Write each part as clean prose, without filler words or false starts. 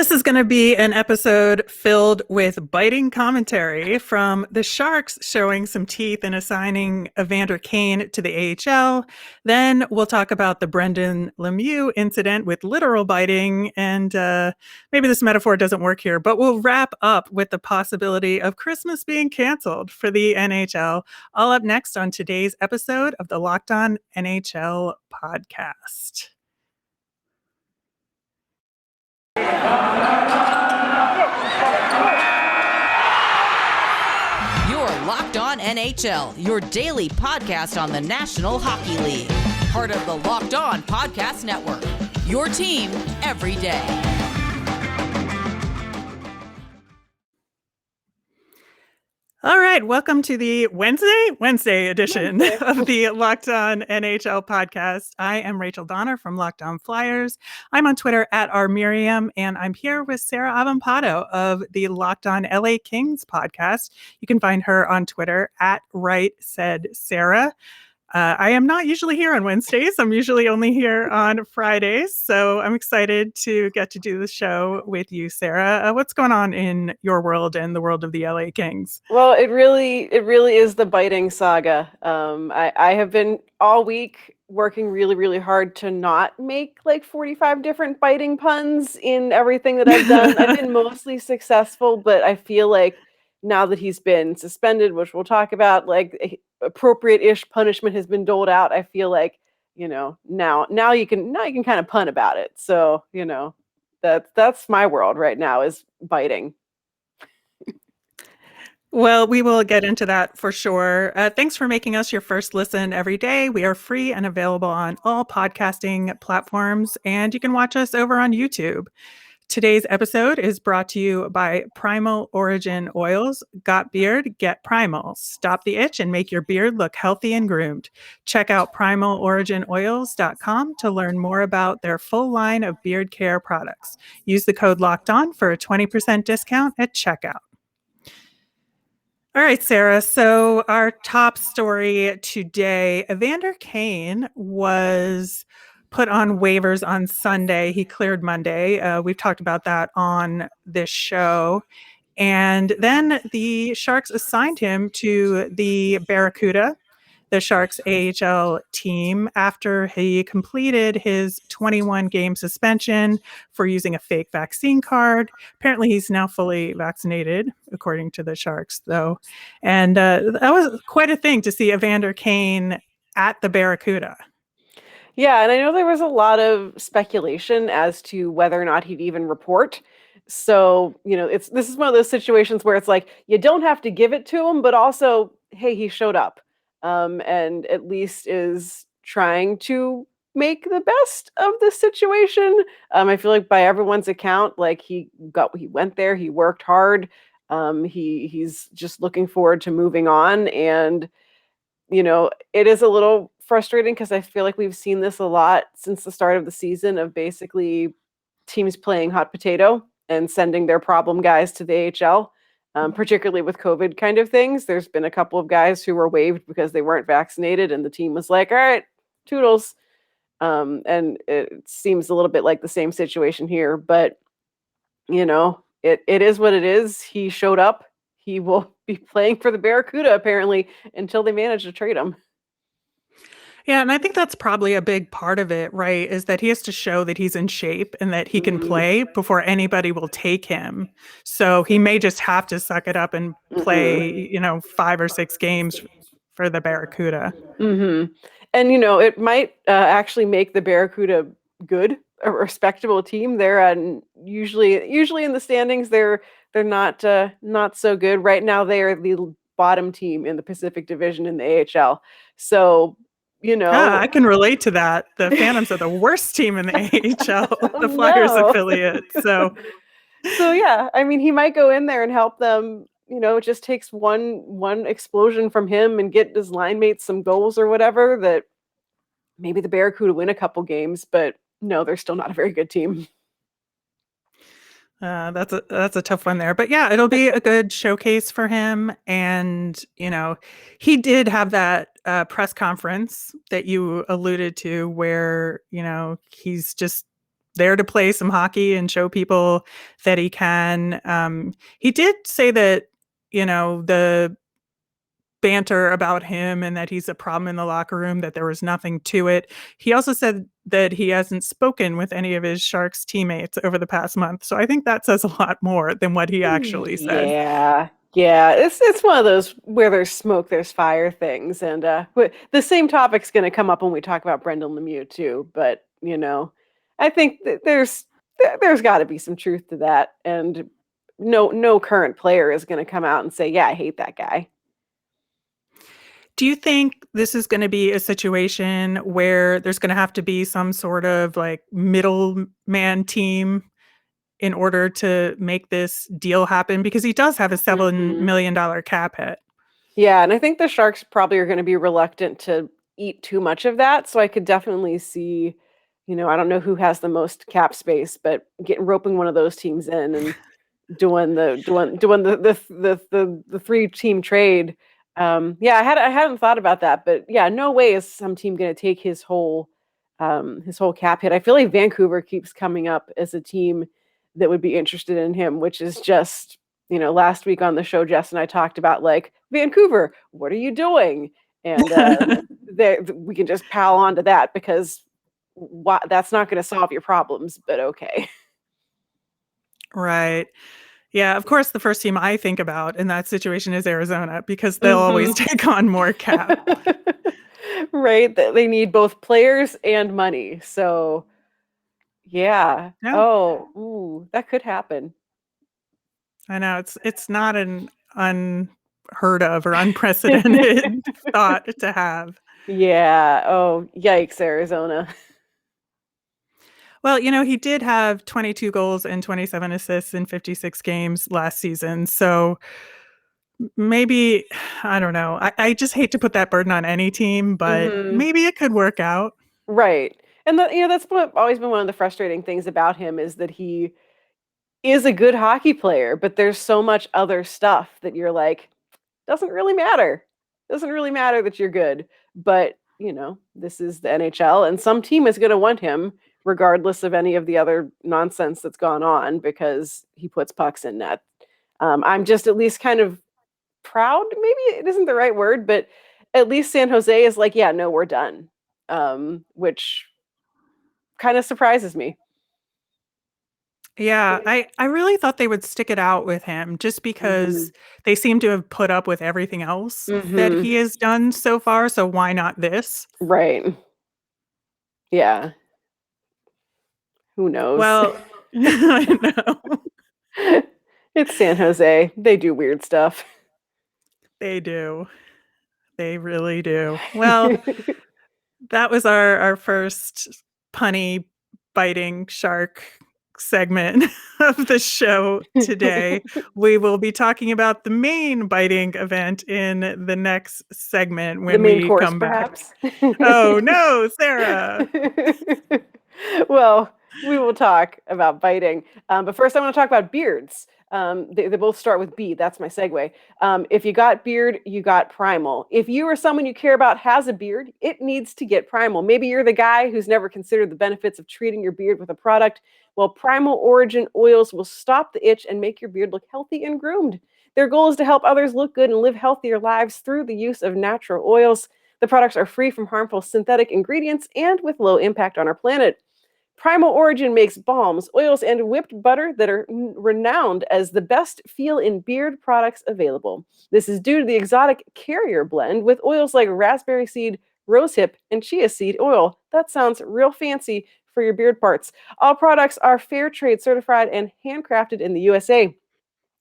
this is going to be an episode filled with biting commentary from the Sharks showing some teeth and assigning Evander Kane to the AHL. Then we'll talk about the Brendan Lemieux incident with literal biting. And maybe this metaphor doesn't work here, but we'll wrap up with the possibility of Christmas being canceled for the NHL. All up next on today's episode of the Locked On NHL podcast. You're Locked On NHL, your daily podcast on the National Hockey League. Part of the Locked On Podcast Network, your team every day. All right, welcome to the Wednesday edition of the Locked On NHL podcast. I am Rachel Donner from Locked On Flyers. I'm on Twitter at @rmiriam, and I'm here with Sarah Avampado of the Locked On LA Kings podcast. You can find her on Twitter at @RightSaidSarah. I am not usually here on Wednesdays. I'm usually only here on Fridays. So I'm excited to get to do the show with you, Sarah. What's going on in your world and the world of the LA Kings? Well, it really is the biting saga. I have been all week working really, really hard to not make like 45 different biting puns in everything that I've done. I've been mostly successful, but I feel like now that he's been suspended, which we'll talk about, like appropriate-ish punishment has been doled out. I feel like, now you can kind of pun about it. So, that's my world right now is biting. Well, we will get into that for sure. Thanks for making us your first listen every day. We are free and available on all podcasting platforms, and you can watch us over on YouTube. Today's episode is brought to you by Primal Origin Oils. Got beard? Get Primal. Stop the itch and make your beard look healthy and groomed. Check out primaloriginoils.com to learn more about their full line of beard care products. Use the code LOCKEDON for a 20% discount at checkout. All right, Sarah. So our top story today, Evander Kane was put on waivers on Sunday. He cleared Monday. We've talked about that on this show. And then the Sharks assigned him to the Barracuda, the Sharks AHL team, after he completed his 21-game suspension for using a fake vaccine card. Apparently, he's now fully vaccinated, according to the Sharks, though. And that was quite a thing to see Evander Kane at the Barracuda. Yeah, and I know there was a lot of speculation as to whether or not he'd even report. So, this is one of those situations where it's like you don't have to give it to him, but also, hey, he showed up, and at least is trying to make the best of the situation. I feel like by everyone's account, like he went there, he worked hard. He's just looking forward to moving on, and it is a little frustrating because I feel like we've seen this a lot since the start of the season of basically teams playing hot potato and sending their problem guys to the AHL, particularly with COVID kind of things. There's been a couple of guys who were waived because they weren't vaccinated, and the team was like, all right, toodles. And it seems a little bit like the same situation here, but it is what it is. He showed up. He will be playing for the Barracuda apparently until they manage to trade him. Yeah, and I think that's probably a big part of it, right? Is that he has to show that he's in shape and that he can play before anybody will take him. So he may just have to suck it up and play, 5 or 6 games for the Barracuda. Mm-hmm. And, it might actually make the Barracuda good, a respectable team. They're usually in the standings. They're not so good right now. They are the bottom team in the Pacific Division in the AHL. So, I can relate to that. The Phantoms are the worst team in the AHL, the Flyers affiliate. So yeah, I mean, he might go in there and help them. It just takes one explosion from him and get his line mates some goals or whatever, that maybe the Barracuda win a couple games, but no, they're still not a very good team. That's a tough one there, but yeah, it'll be a good showcase for him. And he did have that press conference that you alluded to, where he's just there to play some hockey and show people that he can. He did say that, the banter about him and that he's a problem in the locker room, that there was nothing to it. He also said that he hasn't spoken with any of his Sharks teammates over the past month. So I think that says a lot more than what he actually said. Yeah. Yeah, it's one of those where there's smoke, there's fire things, and the same topic's going to come up when we talk about Brendan Lemieux too. But I think that there's got to be some truth to that, and no current player is going to come out and say, "Yeah, I hate that guy." Do you think this is going to be a situation where there's going to have to be some sort of like middleman team in order to make this deal happen? Because he does have a $7 Mhm. million cap hit. Yeah, and I think the Sharks probably are going to be reluctant to eat too much of that. So I could definitely see, I don't know who has the most cap space, but getting roping one of those teams in and doing the 3-team trade. Yeah, I hadn't thought about that, but yeah, no way is some team going to take his whole cap hit. I feel like Vancouver keeps coming up as a team that would be interested in him, which is just, last week on the show, Jess and I talked about like, Vancouver, what are you doing? And we can just pal on to that because that's not going to solve your problems, but okay. Right. Yeah, of course, the first team I think about in that situation is Arizona because they'll always Mhm. take on more cap. Right, they need both players and money. So, yeah. Yeah, Oh, ooh, that could happen. I know it's not an unheard of or unprecedented thought to have. Yeah. Oh, yikes, Arizona. Well, he did have 22 goals and 27 assists in 56 games last season. So maybe, I don't know. I just hate to put that burden on any team, but Mhm. maybe it could work out. Right. And that's always been one of the frustrating things about him is that he is a good hockey player, but there's so much other stuff that you're like, doesn't really matter. Doesn't really matter that you're good. But, this is the NHL and some team is going to want him regardless of any of the other nonsense that's gone on because he puts pucks in net. I'm just at least kind of proud, maybe it isn't the right word, but at least San Jose is like, yeah, no, we're done. Which kind of surprises me. Yeah, I really thought they would stick it out with him just Mhm. because they seem to have put up with everything else that Mhm. he has done so far. So why not this? Right. Yeah. Who knows? Well, I know It's San Jose. They do weird stuff. they do. They really do. Well, that was our first punny biting shark segment of the show today. We will be talking about the main biting event in the next segment The when main we course, come back. perhaps. Oh no, Sarah. Well, we will talk about biting. But first, I want to talk about beards. They both start with B. That's my segue. If you got beard, you got primal. If you or someone you care about has a beard, it needs to get primal. Maybe you're the guy who's never considered the benefits of treating your beard with a product. Well, Primal Origin oils will stop the itch and make your beard look healthy and groomed. Their goal is to help others look good and live healthier lives through the use of natural oils. The products are free from harmful synthetic ingredients and with low impact on our planet. Primal Origin makes balms, oils, and whipped butter that are renowned as the best feel in beard products available. This is due to the exotic carrier blend with oils like raspberry seed, rosehip, and chia seed oil. That sounds real fancy for your beard parts. All products are fair trade certified and handcrafted in the USA.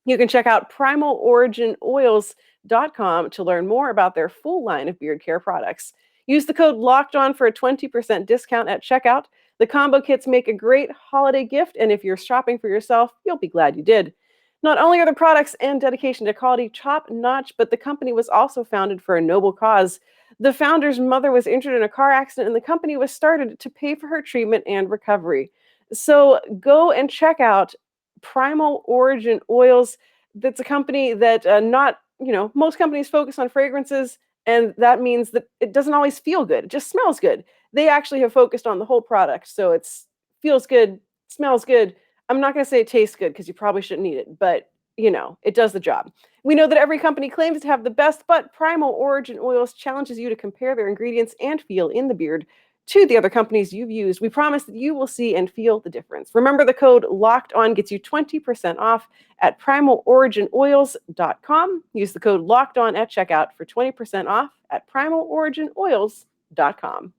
You can check out primaloriginoils.com to learn more about their full line of beard care products. Use the code locked on for a 20% discount at checkout. The combo kits make a great holiday gift, and if you're shopping for yourself, you'll be glad you did. Not only are the products and dedication to quality top notch, but the company was also founded for a noble cause. The founder's mother was injured in a car accident, and the company was started to pay for her treatment and recovery. So go and check out Primal Origin Oils. That's a company that not, most companies focus on fragrances, and that means that it doesn't always feel good. It just smells good. They actually have focused on the whole product, so it's feels good smells good. I'm not going to say it tastes good because you probably shouldn't eat it, but it does the job. We know that every company claims to have the best, but Primal Origin Oils challenges you to compare their ingredients and feel in the beard to the other companies you've used. We promise that you will see and feel the difference. Remember, the code Locked On gets you 20% off at primaloriginoils.com. Use the code Locked On at checkout for 20% off at primaloriginoils.com.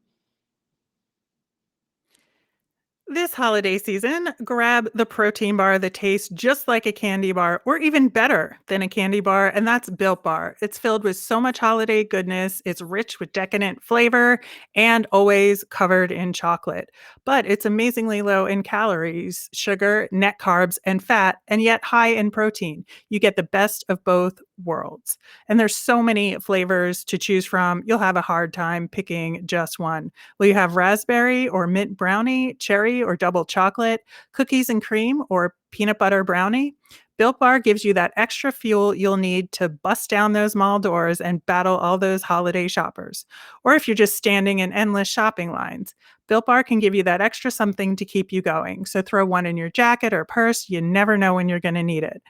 This holiday season, grab the protein bar that tastes just like a candy bar or even better than a candy bar, and that's Built Bar. It's filled with so much holiday goodness. It's rich with decadent flavor and always covered in chocolate. But it's amazingly low in calories, sugar, net carbs, and fat, and yet high in protein. You get the best of both worlds. And there's so many flavors to choose from, you'll have a hard time picking just one. Will you have raspberry or mint brownie, cherry or double chocolate, cookies and cream or peanut butter brownie? Built Bar gives you that extra fuel you'll need to bust down those mall doors and battle all those holiday shoppers. Or if you're just standing in endless shopping lines, Built Bar can give you that extra something to keep you going. So throw one in your jacket or purse. You never know when you're going to need it.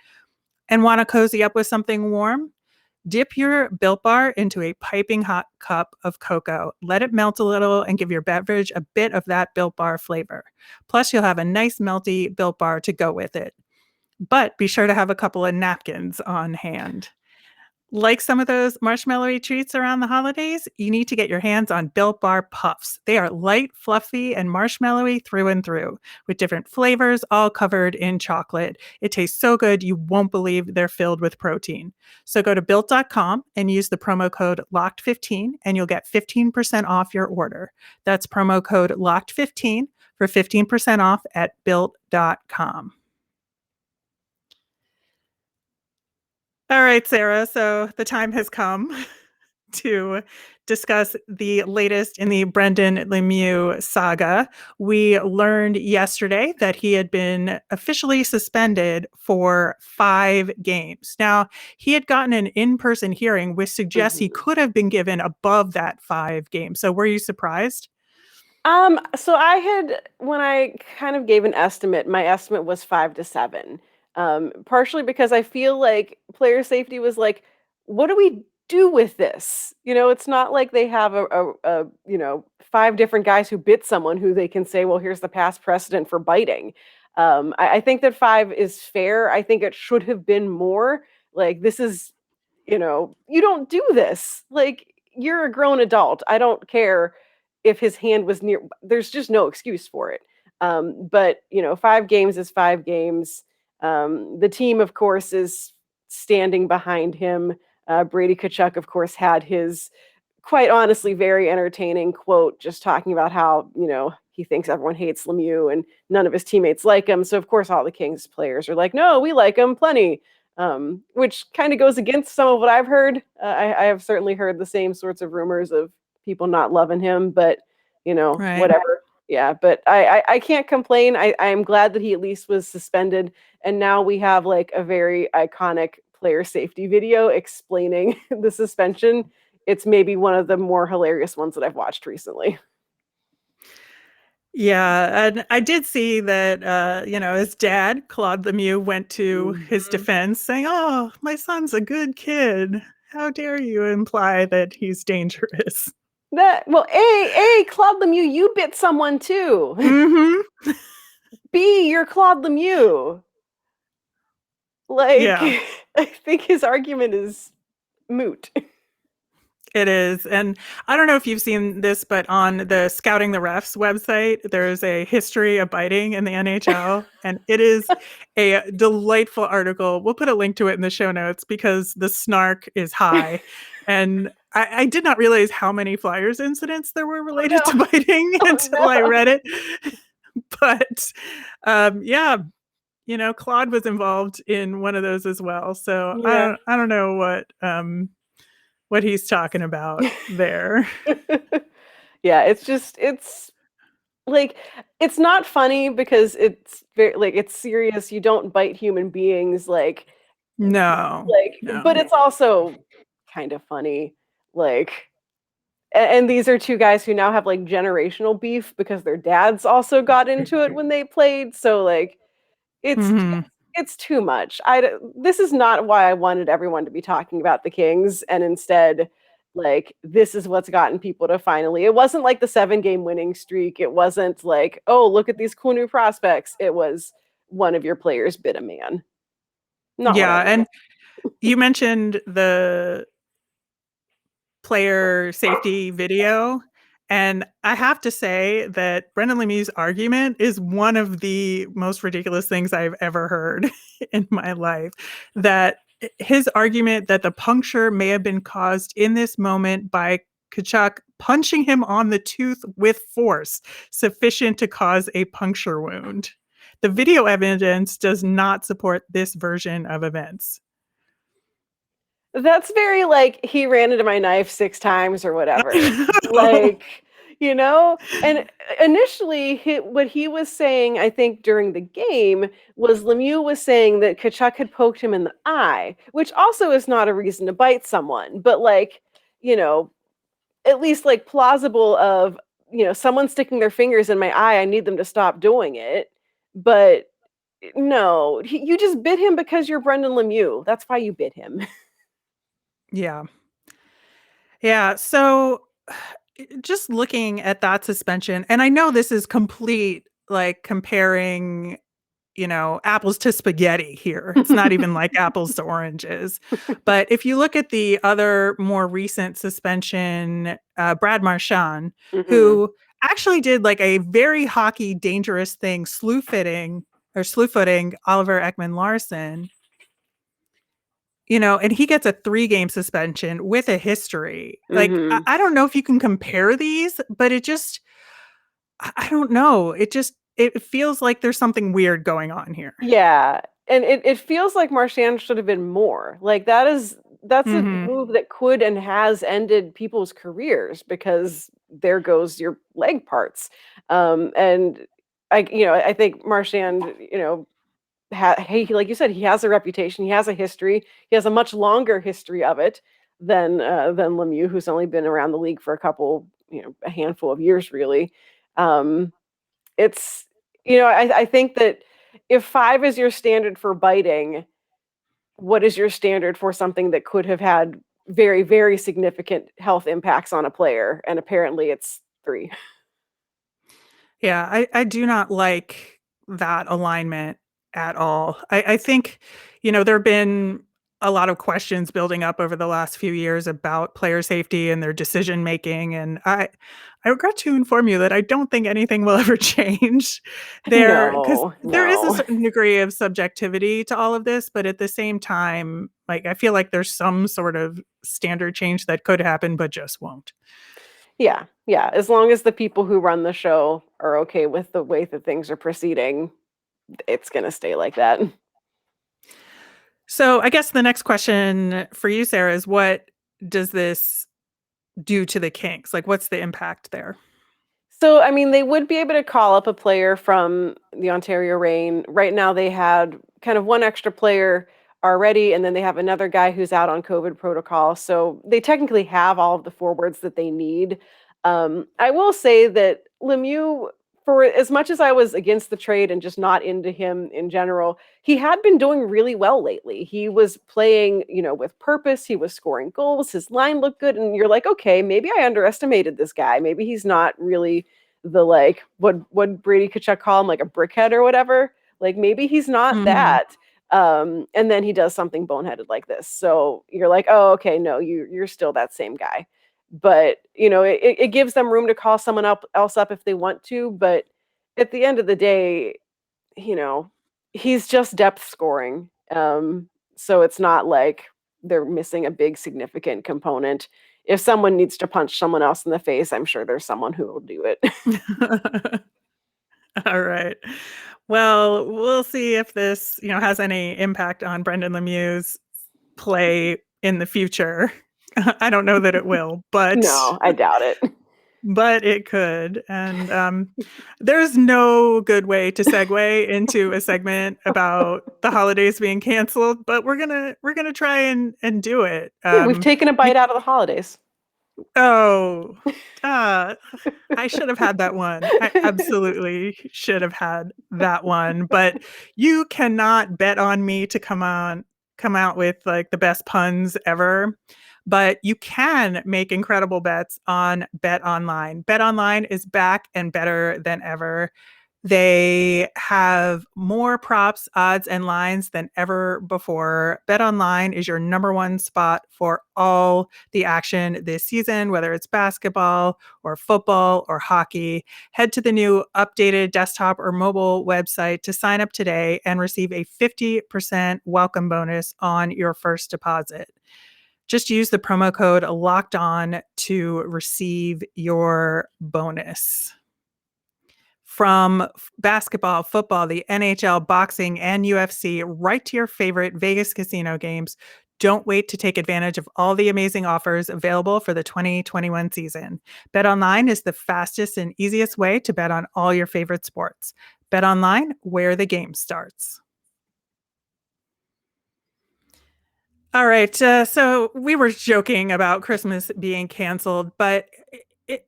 And want to cozy up with something warm? Dip your Built Bar into a piping hot cup of cocoa. Let it melt a little and give your beverage a bit of that Built Bar flavor. Plus, you'll have a nice melty Built Bar to go with it. But be sure to have a couple of napkins on hand. Like some of those marshmallowy treats around the holidays, you need to get your hands on Built Bar Puffs. They are light, fluffy, and marshmallowy through and through, with different flavors all covered in chocolate. It tastes so good, you won't believe they're filled with protein. So go to Built.com and use the promo code LOCKED15, and you'll get 15% off your order. That's promo code LOCKED15 for 15% off at Built.com. All right, Sarah. So the time has come to discuss the latest in the Brendan Lemieux saga. We learned yesterday that he had been officially suspended for 5 games. Now, he had gotten an in-person hearing, which suggests he could have been given above that 5 games. So were you surprised? So when I kind of gave an estimate, my estimate was 5 to 7. Partially because I feel like player safety was like, what do we do with this? It's not like they have a 5 different guys who bit someone who they can say, well, here's the past precedent for biting. I think that 5 is fair. I think it should have been more. Like, this is, you don't do this. Like, you're a grown adult. I don't care if his hand was near. There's just no excuse for it. But 5 games is 5 games. The team, of course, is standing behind him. Brady Tkachuk, of course, had his quite honestly very entertaining quote, just talking about how he thinks everyone hates Lemieux and none of his teammates like him. So of course, all the Kings players are like, no, we like him plenty. Which kind of goes against some of what I've heard. I have certainly heard the same sorts of rumors of people not loving him, but Right. whatever. Yeah, but I can't complain. I am glad that he at least was suspended, and now we have like a very iconic player safety video explaining the suspension. It's maybe one of the more hilarious ones that I've watched recently. Yeah, and I did see that, his dad, Claude Lemieux, went to his defense saying, "Oh, my son's a good kid. How dare you imply that he's dangerous?" Claude Lemieux, you bit someone too. Mhm. B, you're Claude Lemieux. Like, Yeah. I think his argument is moot. It is, and I don't know if you've seen this, but on the Scouting the Refs website, there's a history of biting in the NHL, and it is a delightful article. We'll put a link to it in the show notes because the snark is high, and I did not realize how many Flyers incidents there were related to biting until I read it. But, yeah, Claude was involved in one of those as well, so Yeah. I don't know what he's talking about there. Yeah, it's like, it's not funny because it's very like, it's serious. You don't bite human beings, No, but no. it's also kind of funny. Like, And these are two guys who now have like generational beef because their dads also got into it when they played. So like it's Mhm. it's too much. This is not why I wanted everyone to be talking about the Kings, and instead, like this is what's gotten people to finally. It wasn't like the 7-game winning streak. It wasn't like, oh, look at these cool new prospects. It was one of your players bit a man. Not what I Yeah, wanted. and you mentioned the player safety video, and I have to say that Brendan Lemieux's argument is one of the most ridiculous things I've ever heard in my life. That his argument that the puncture may have been caused in this moment by Tkachuk punching him on the tooth with force sufficient to cause a puncture wound. The video evidence does not support this version of events. That's very like he ran into my knife 6 times or whatever. Like, and initially what he was saying, I think during the game was Lemieux was saying that Kachuk had poked him in the eye, which also is not a reason to bite someone, but like, you know, at least like plausible of, someone sticking their fingers in my eye, I need them to stop doing it. But no, you just bit him because you're Brendan Lemieux. That's why you bit him. Yeah. Yeah, so just looking at that suspension, and I know this is complete, like, comparing, apples to spaghetti here. It's not even like apples to oranges. But if you look at the other more recent suspension, Brad Marchand, Mhm. who actually did, like, a very hockey dangerous thing, slew-footing Oliver Ekman-Larsson, and he gets a 3-game suspension with a history. Like, I Mhm. I don't know if you can compare these, but it just I don't know. It feels like there's something weird going on here. Yeah, and it feels like Marchand should have been more. Like that's a Mhm. move that could and has ended people's careers because there goes your leg parts. And I think Marchand, he like you said, he has a reputation, he has a history, he has a much longer history of it than Lemieux, who's only been around the league for a handful of years, really. Um, it's I think that if 5 is your standard for biting, what is your standard for something that could have had very, very significant health impacts on a player? And apparently it's 3. Yeah, I do not like that alignment at all. I think, there have been a lot of questions building up over the last few years about player safety and their decision making, and I regret to inform you that I don't think anything will ever change there because No, there is a no. certain degree of subjectivity to all of this, but at the same time, like I feel like there's some sort of standard change that could happen but just won't. Yeah, yeah. As long as the people who run the show are okay with the way that things are proceeding, it's gonna stay like that. So I guess the next question for you, Sarah, is what does this do to the Kings? Like, what's the impact there? So, I mean, they would be able to call up a player from the Ontario Reign. Right now, they had kind of one extra player already, and then they have another guy who's out on COVID protocol. So they technically have all of the forwards that they need. I will say that Lemieux, for as much as I was against the trade and just not into him in general, he had been doing really well lately. He was playing, with purpose. He was scoring goals. His line looked good, and you're like, okay, maybe I underestimated this guy. Maybe he's not really the like what Brady Tkachuk call him, like a brickhead or whatever. Like maybe he's not Mhm. that. And then he does something boneheaded like this. So you're like, oh, okay, no, you're still that same guy. But it gives them room to call someone else up if they want to. But at the end of the day, you know, he's just depth scoring. So it's not like they're missing a big significant component. If someone needs to punch someone else in the face, I'm sure there's someone who will do it. All right. Well, we'll see if this, has any impact on Brendan Lemieux's play in the future. I don't know that it will, but No, I doubt it. it could. And there's no good way to segue into a segment about the holidays being canceled, but we're gonna try and do it. Yeah, we've taken a bite out of the holidays. Oh, uh, I should have had that one. I absolutely should have had that one, but you cannot bet on me to come out with, like, the best puns ever, but you can make incredible bets on Bet Online. Bet Online is back and better than ever. They have more props, odds, and lines than ever before. BetOnline is your number one spot for all the action this season, whether it's basketball or football or hockey. Head to the new updated desktop or mobile website to sign up today and receive a 50% welcome bonus on your first deposit. Just use the promo code locked on to receive your bonus. From basketball, football, the NHL, boxing, and UFC, right to your favorite Vegas casino games. Don't wait to take advantage of all the amazing offers available for the 2021 season. BetOnline is the fastest and easiest way to bet on all your favorite sports. BetOnline, where the game starts. All right. So we were joking about Christmas being canceled, but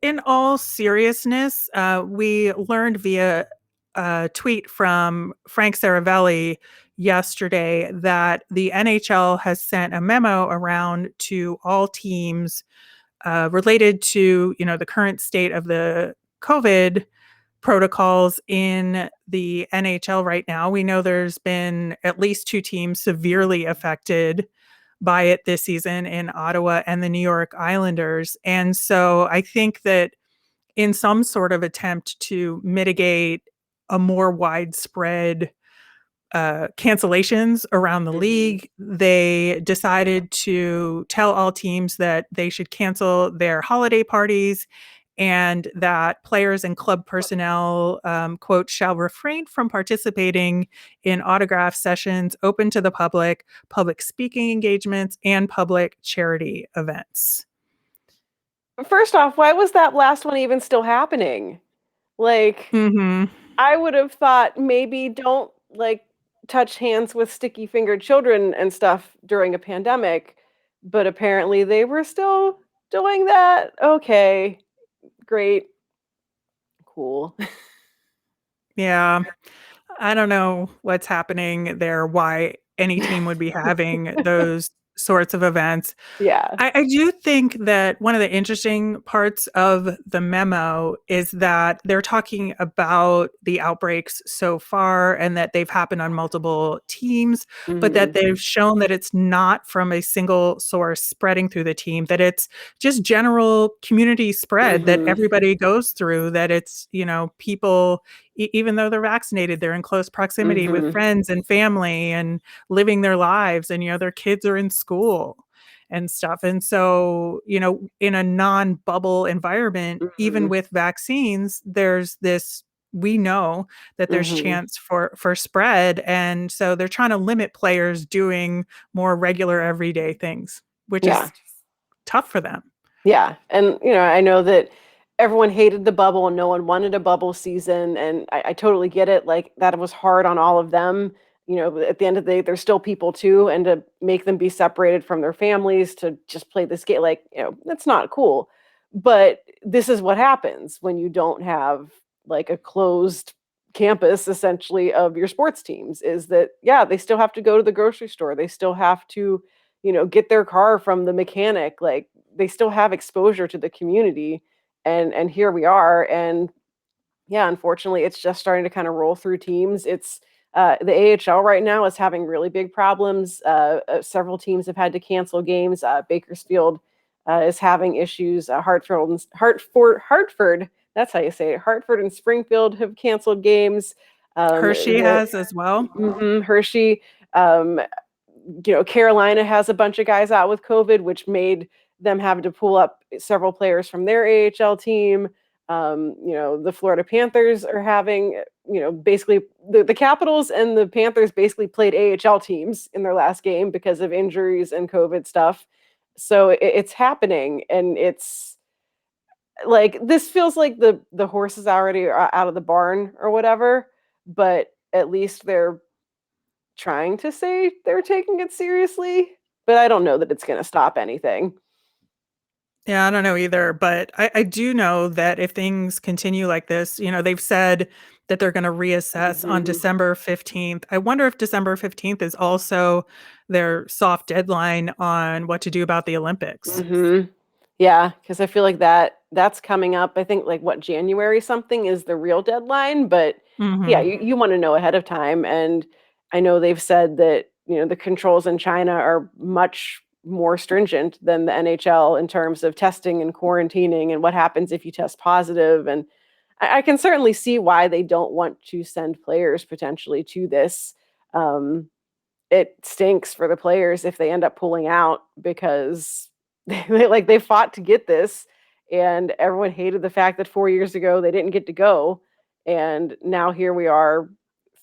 in all seriousness, we learned via a tweet from Frank Saravelli yesterday that the NHL has sent a memo around to all teams related to the current state of the COVID protocols in the NHL right now. We know there's been at least two teams severely affected by it this season in Ottawa and the New York Islanders. And so I think that in some sort of attempt to mitigate a more widespread cancellations around the Mhm. league, they decided to tell all teams that they should cancel their holiday parties and that players and club personnel, quote, shall refrain from participating in autograph sessions open to the public speaking engagements, and public charity events. First off, why was that last one even still happening? Like, Hmm. I would have thought maybe don't, like, touch hands with sticky-fingered children and stuff during a pandemic, but apparently they were still doing that? Okay, great, cool. Yeah. I don't know what's happening there, why any team would be having those sorts of events. Yeah. I do think that one of the interesting parts of the memo is that they're talking about the outbreaks so far and that they've happened on multiple teams, but that Mhm. they've shown that it's not from a single source spreading through the team, that it's just general community spread that Mhm. everybody goes through, that it's, people, even though they're vaccinated, they're in close proximity with Mhm. friends and family and living their lives, and, their kids are in school and stuff. And so, in a non-bubble environment, even Mhm. with vaccines, there's this we know that there's Mhm. chance for spread. And so they're trying to limit players doing more regular everyday things, which Yeah. is tough for them. Yeah, and, I know that everyone hated the bubble and no one wanted a bubble season, and I totally get it, like, that was hard on all of them, but at the end of the day, they're still people too, and to make them be separated from their families to just play this game, like, that's not cool, but this is what happens when you don't have, like, a closed campus, essentially, of your sports teams, is that, yeah, they still have to go to the grocery store, they still have to, get their car from the mechanic, like, they still have exposure to the community, and here we are, and yeah, unfortunately it's just starting to kind of roll through teams. It's the AHL right now is having really big problems. Several teams have had to cancel games. Bakersfield is having issues. Hartford, that's how you say it. Hartford and Springfield have canceled games. Hershey has as well. Hershey, um, Carolina has a bunch of guys out with COVID, which made them have to pull up several players from their AHL team. The Florida Panthers are having, basically the Capitals and the Panthers basically played AHL teams in their last game because of injuries and COVID stuff. So it's happening, and it's like this feels like the horse is already out of the barn or whatever. But at least they're trying to say they're taking it seriously, but I don't know that it's gonna stop anything. Yeah, I don't know either, but I do know that if things continue like this, they've said that they're going to reassess on Mhm. December 15th. I wonder if December 15th is also their soft deadline on what to do about the Olympics. Mhm. Yeah, because I feel like that's coming up. I think, like, what, January something is the real deadline, but yeah, Mhm. you wanna know ahead of time, and I know they've said that, the controls in China are much more stringent than the NHL in terms of testing and quarantining and what happens if you test positive, and I can certainly see why they don't want to send players potentially to this. Um, it stinks for the players if they end up pulling out because they fought to get this, and everyone hated the fact that 4 years ago they didn't get to go, and now here we are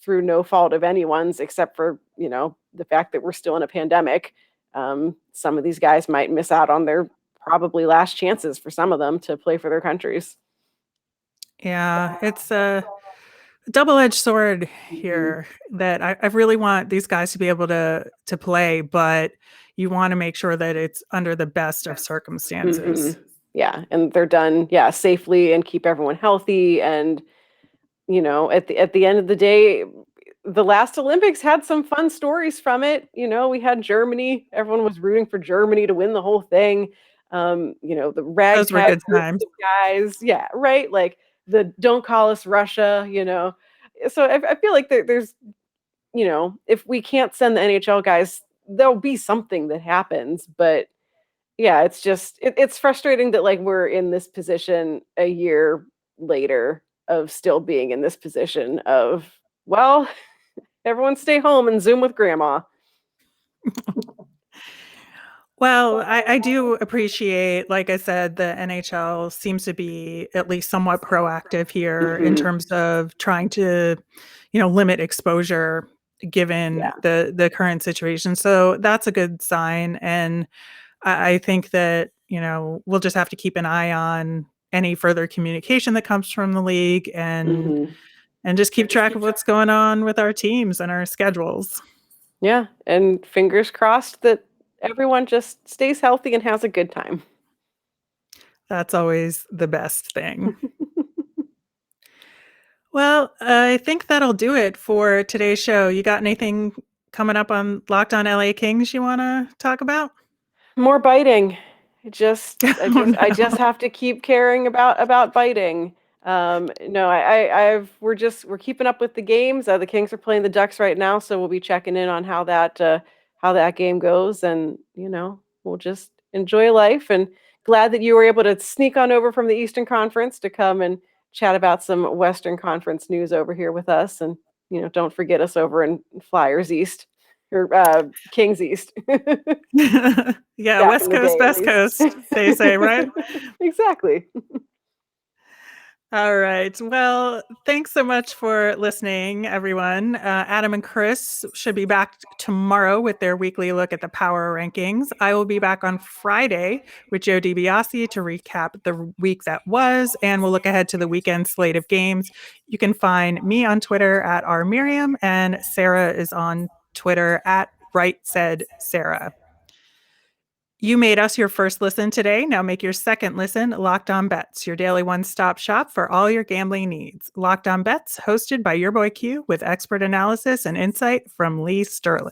through no fault of anyone's except for, the fact that we're still in a pandemic. Some of these guys might miss out on their probably last chances for some of them to play for their countries. Yeah, it's a double-edged sword Mhm. here that I really want these guys to be able to play, but you want to make sure that it's under the best of circumstances. Mhm. Yeah, and they're done, yeah, safely and keep everyone healthy, and, at the end of the day, the last Olympics had some fun stories from it. We had Germany, everyone was rooting for Germany to win the whole thing. The Those were ragtag good groups times. of guys, yeah, right? Like the "Don't call us Russia," So I feel like there's, if we can't send the NHL guys, there'll be something that happens, but yeah, it's just it's frustrating that, like, we're in this position a year later of still being in this position of, well, everyone stay home and Zoom with grandma. Well, I do appreciate, like I said, the NHL seems to be at least somewhat proactive here in Mhm. terms of trying to, limit exposure given Yeah. the current situation. So that's a good sign. And I think that, we'll just have to keep an eye on any further communication that comes from the league Mhm. and just keep track of what's going on with our teams and our schedules. Yeah, and fingers crossed that everyone just stays healthy and has a good time. That's always the best thing. Well, I think that'll do it for today's show. You got anything coming up on Locked On LA Kings you wanna talk about? More biting. I just I Oh, just I just no. have to keep caring about biting. No, we're keeping up with the games. The Kings are playing the Ducks right now, so we'll be checking in on how that game goes, and we'll just enjoy life. And glad that you were able to sneak on over from the Eastern Conference to come and chat about some Western Conference news over here with us. And don't forget us over in Flyers East or Kings East. Yeah, Back West in the Coast, day, at Best least. Coast, they say, right? Exactly. All right. Well, thanks so much for listening, everyone. Adam and Chris should be back tomorrow with their weekly look at the power rankings. I will be back on Friday with Joe DiBiase to recap the week that was, and we'll look ahead to the weekend slate of games. You can find me on Twitter at rmiriam, and Sarah is on Twitter at Right Said Sarah. You made us your first listen today. Now make your second listen Locked On Bets, your daily one-stop shop for all your gambling needs. Locked On Bets, hosted by your boy Q, with expert analysis and insight from Lee Sterling.